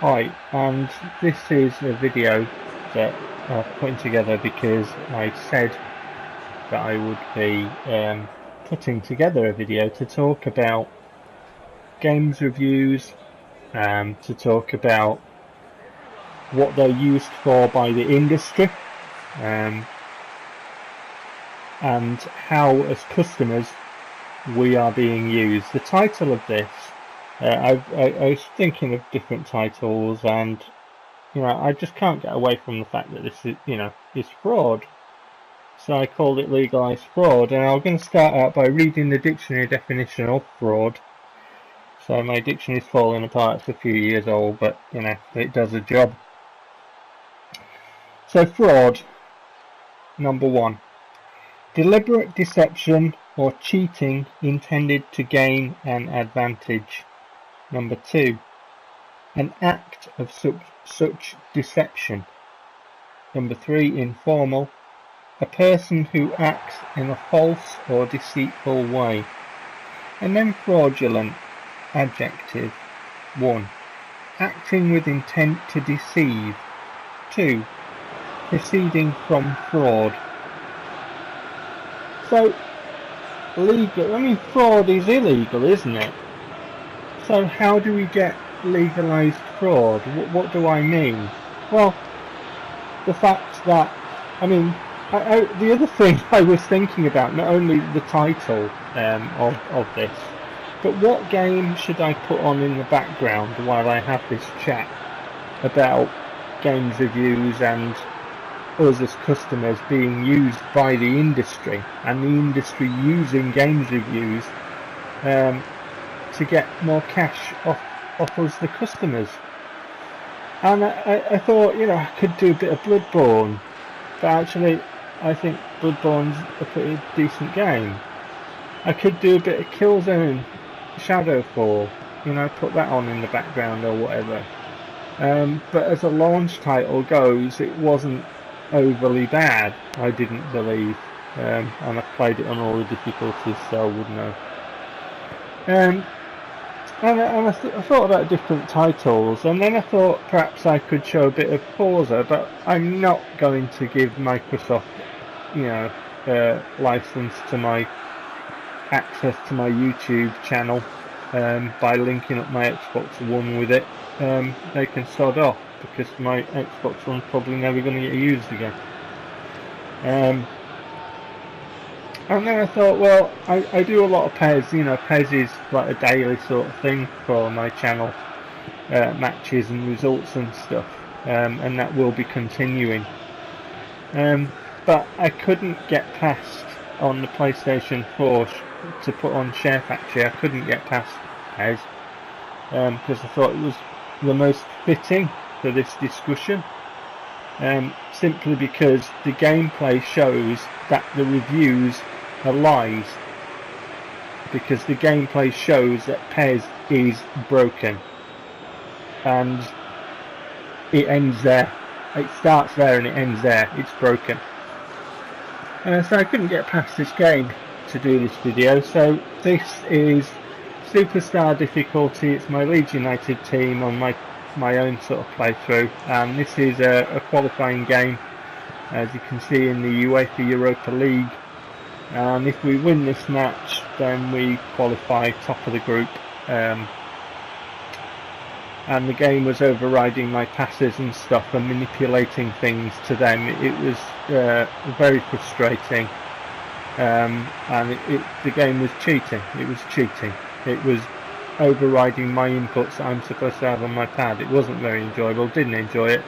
Hi, and this is a video that I'm putting together because I said that I would be putting together a video to talk about games reviews, to talk about what they're used for by the industry, and how as customers we are being used. The title of this, I was thinking of different titles, and I just can't get away from the fact that this is fraud. So I called it legalized fraud, and I'm going to start out by reading the dictionary definition of fraud. So my dictionary's falling apart, it's a few years old, but it does a job. So fraud, number 1. Deliberate deception or cheating intended to gain an advantage. Number 2. An act of such deception. Number 3. Informal. A person who acts in a false or deceitful way. And then fraudulent. Adjective. 1. Acting with intent to deceive. 2. Proceeding from fraud. So, legal, fraud is illegal, isn't it? So how do we get legalized fraud? What do I mean? Well, the fact that, the other thing I was thinking about, not only the title of this, but what game should I put on in the background while I have this chat about games reviews and us as customers being used by the industry, and the industry using games reviews to get more cash off us, the customers. And I thought, I could do a bit of Bloodborne, but actually I think Bloodborne's a pretty decent game. I could do a bit of Killzone Shadowfall, put that on in the background or whatever. But as a launch title goes, it wasn't overly bad, I didn't believe, and I've played it on all the difficulties, so I would know. And I thought about different titles, and then I thought perhaps I could show a bit of Forza, but I'm not going to give Microsoft, license to my access to my YouTube channel by linking up my Xbox One with it. They can sod off, because my Xbox One's probably never going to get used again. And then I thought, well, I do a lot of PES. PES is like a daily sort of thing for my channel, matches and results and stuff, and that will be continuing. But I couldn't get past on the PlayStation 4 to put on SHAREfactory. I couldn't get past PES because I thought it was the most fitting for this discussion, simply because the gameplay shows that the reviews are lies, because the gameplay shows that PES is broken, and it ends there. It starts there and it ends there. It's broken. So I couldn't get past this game to do this video. So this is Superstar difficulty. It's my Leeds United team on my own sort of playthrough, and this is a qualifying game, as you can see, in the UEFA Europa League. And if we win this match, then we qualify top of the group. And the game was overriding my passes and stuff and manipulating things to them. It was very frustrating, and the game was cheating. It was cheating. It was overriding my inputs that I'm supposed to have on my pad. It wasn't very enjoyable. Didn't enjoy it,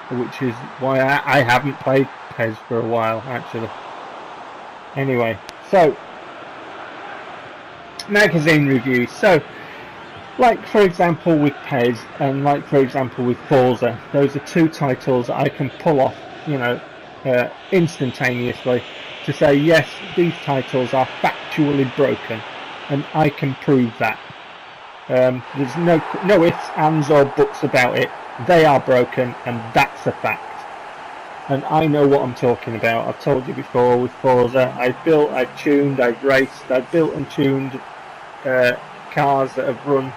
which is why I haven't played PES for a while, actually. Anyway, so magazine reviews. So, like for example with PES, and like for example with Forza, those are two titles that I can pull off, instantaneously, to say yes, these titles are factually broken, and I can prove that. There's no ifs, ands or buts about it. They are broken, and that's a fact. And I know what I'm talking about. I've told you before with Forza. I've built, I've tuned, I've raced, I've built and tuned cars that have run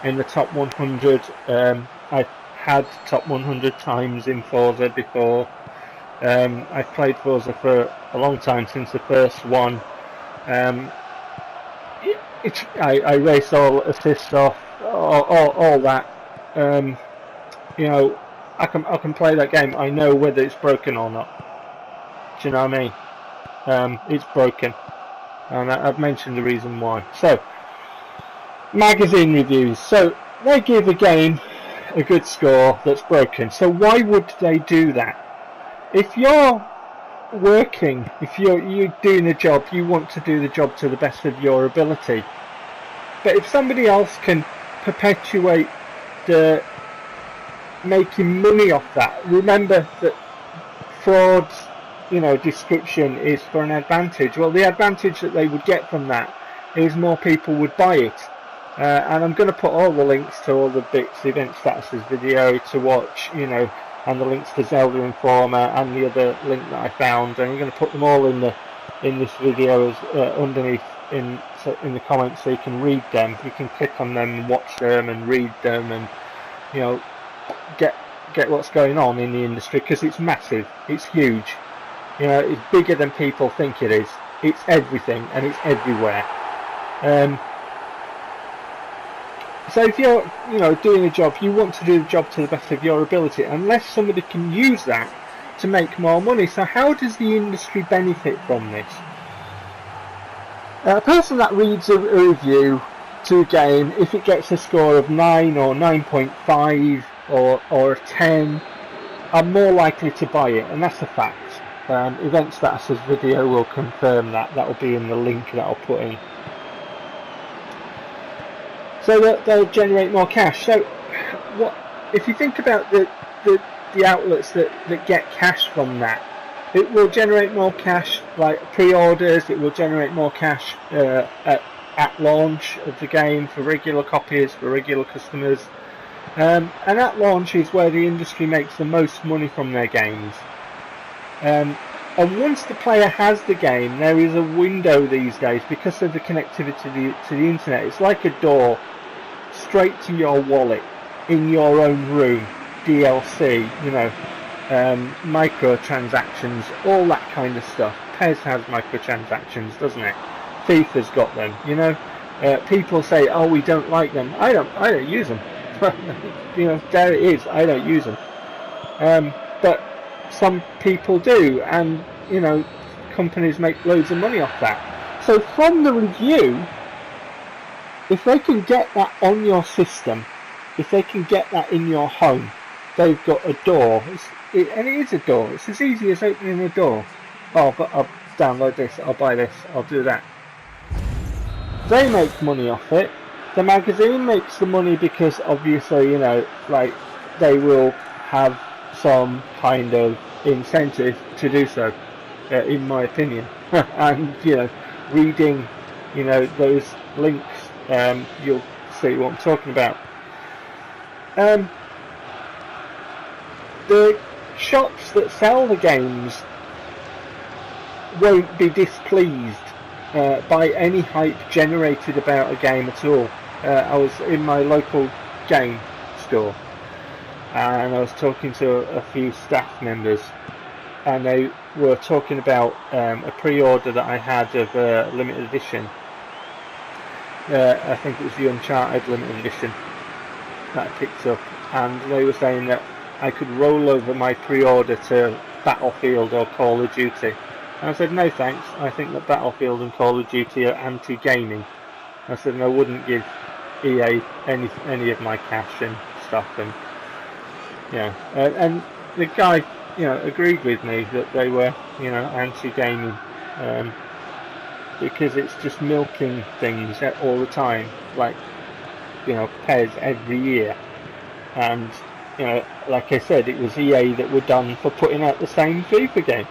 in the top 100. I've had top 100 times in Forza before. I've played Forza for a long time, since the first one. I race all assists off, all that. You know, I can play that game. I know whether it's broken or not. Do you know what I mean? It's broken, and I've mentioned the reason why. So, magazine reviews. So they give a game a good score that's broken. So why would they do that? If you're working, if you're doing a job, you want to do the job to the best of your ability. But if somebody else can perpetuate the making money off that, remember that fraud's, you know, description is for an advantage. Well, the advantage that they would get from that is more people would buy it. And I'm going to put all the links to all the bits, event statuses video to watch, you know, and the links to Zelda Informer and the other link that I found, and I'm going to put them all in this video underneath in the comments, so you can read them. You can click on them and watch them and read them, and, you know, get what's going on in the industry, because it's massive, it's huge, you know, it's bigger than people think it is. It's everything, and it's everywhere. So if you're, you know, doing a job, you want to do the job to the best of your ability, unless somebody can use that to make more money. So how does the industry benefit from this? A person that reads a review to a game, if it gets a score of 9 or 9.5 or a 10, are more likely to buy it, and that's a fact. Event Status's video will confirm that. That will be in the link that I'll put in. So that they'll generate more cash. So, what if you think about the outlets that get cash from that? It will generate more cash, like pre-orders. It will generate more cash at launch of the game for regular copies, for regular customers. And at launch is where the industry makes the most money from their games. And once the player has the game, there is a window these days, because of the connectivity to the internet. It's like a door straight to your wallet in your own room. DLC, you know, microtransactions, all that kind of stuff. PES has microtransactions, doesn't it? FIFA's got them. You know, people say, "Oh, we don't like them." I don't use them. You know, there it is. I don't use them. But some people do, and, you know, companies make loads of money off that. So from the review, if they can get that on your system, if they can get that in your home, they've got a door. And it is a door. It's as easy as opening a door. Oh, but I'll download this, I'll buy this, I'll do that. They make money off it. The magazine makes the money because, obviously, you know, like, they will have some kind of incentive to do so, in my opinion. And, you know, reading, you know, those links, you'll see what I'm talking about. The shops that sell the games won't be displeased by any hype generated about a game at all. I was in my local game store, and I was talking to a few staff members, and they were talking about a pre-order that I had of a limited edition. I think it was the Uncharted limited edition that I picked up, and they were saying that I could roll over my pre-order to Battlefield or Call of Duty. And I said, no thanks, I think that Battlefield and Call of Duty are anti-gaming. I said, and I wouldn't give EA any of my cash and stuff. And yeah, and the guy, you know, agreed with me that they were, you know, anti-gaming, because it's just milking things all the time, like, you know, PES every year. And, you know, like I said, it was EA that were done for putting out the same FIFA game.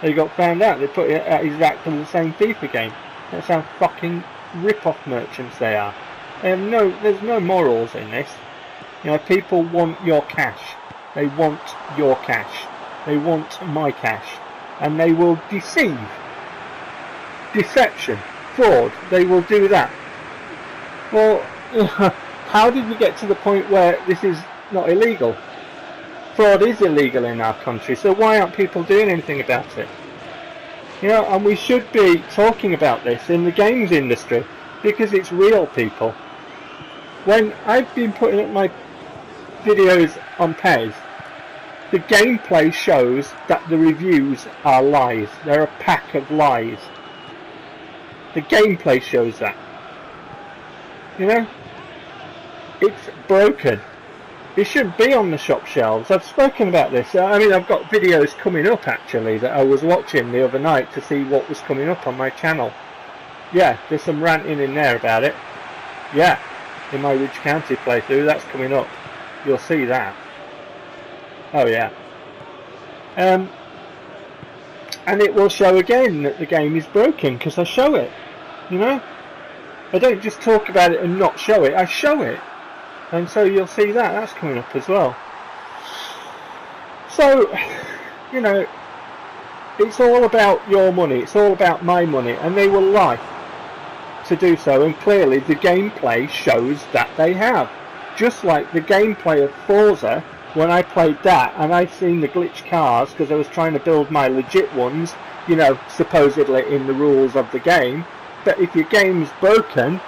They got found out, they put out exactly the same FIFA game. That's how fucking rip-off merchants they are. There's no morals in this. You know, people want your cash. They want your cash. They want my cash. And they will deceive. Deception. Fraud. They will do that. Well, how did we get to the point where this is not illegal? Fraud is illegal in our country, so why aren't people doing anything about it? You know, and we should be talking about this in the games industry, because it's real, people. When I've been putting up my videos on PES, the gameplay shows that the reviews are lies. They're a pack of lies. The gameplay shows that. You know? It's broken. It shouldn't be on the shop shelves. I've spoken about this. I mean, I've got videos coming up, actually, that I was watching the other night to see what was coming up on my channel. Yeah, there's some ranting in there about it. Yeah, in my Ridge County playthrough, that's coming up. You'll see that. Oh yeah. And it will show again that the game is broken, because I show it. You know? I don't just talk about it and not show it, I show it. And so you'll see that, that's coming up as well. So, you know, it's all about your money, it's all about my money, and they will lie to do so, and clearly the gameplay shows that they have. Just like the gameplay of Forza, when I played that and I'd seen the glitch cars because I was trying to build my legit ones, you know, supposedly in the rules of the game, but if your game's broken,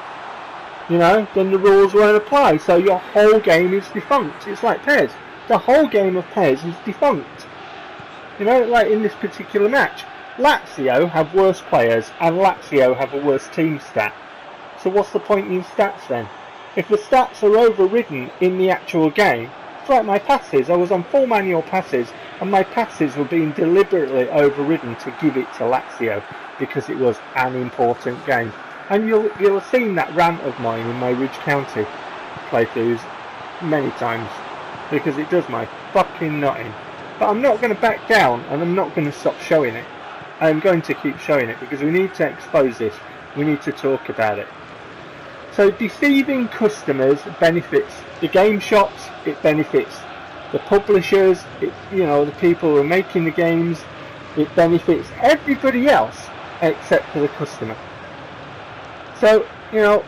you know, then the rules won't apply, so your whole game is defunct. It's like PES. The whole game of PES is defunct. You know, like in this particular match, Lazio have worse players and Lazio have a worse team stat. So what's the point in stats then? If the stats are overridden in the actual game, it's like my passes. I was on full manual passes and my passes were being deliberately overridden to give it to Lazio because it was an important game. And you'll have seen that rant of mine in my Ridge County playthroughs many times, because it does my fucking nutting. But I'm not going to back down, and I'm not going to stop showing it. I'm going to keep showing it, because we need to expose this. We need to talk about it. So deceiving customers benefits the game shops, it benefits the publishers, it, you know, the people who are making the games, it benefits everybody else except for the customer. So, you know,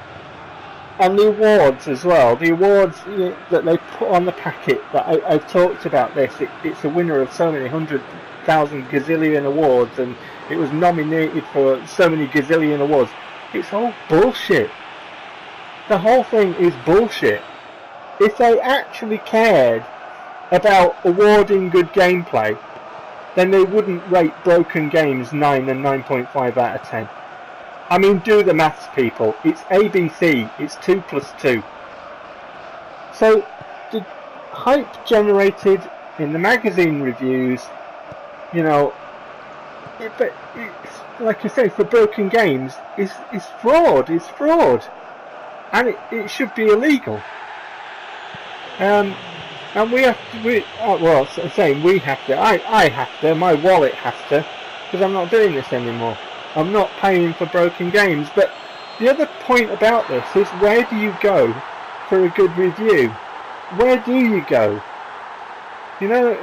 and the awards as well, the awards, you know, that they put on the packet, that I've talked about this, it's a winner of so many 100,000 gazillion awards, and it was nominated for so many gazillion awards. It's all bullshit. The whole thing is bullshit. If they actually cared about awarding good gameplay, then they wouldn't rate broken games 9 and 9.5 out of 10. I mean, do the maths, people. It's ABC. It's 2 plus 2. So, the hype generated in the magazine reviews, you know, but it's, like I say, for broken games, is fraud. It's fraud. And it should be illegal. And we have to, well, I'm saying we have to, I have to, my wallet has to, because I'm not doing this anymore. I'm not paying for broken games. But the other point about this is, where do you go for a good review? Where do you go? You know,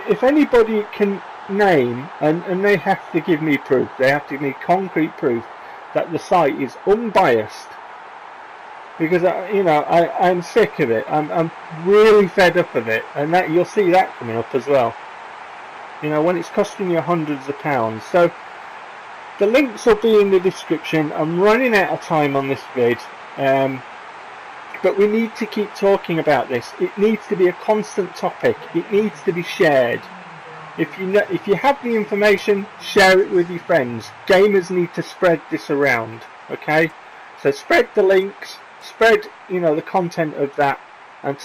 if anybody can name, and they have to give me proof, they have to give me concrete proof that the site is unbiased, because you know, I'm sick of it. I'm really fed up of it, and that you'll see that coming up as well. You know, when it's costing you hundreds of pounds. So the links will be in the description. I'm running out of time on this vid, but we need to keep talking about this. It needs to be a constant topic. It needs to be shared. If you have the information, share it with your friends. Gamers need to spread this around. Okay, so spread the links, spread, you know, the content of that, and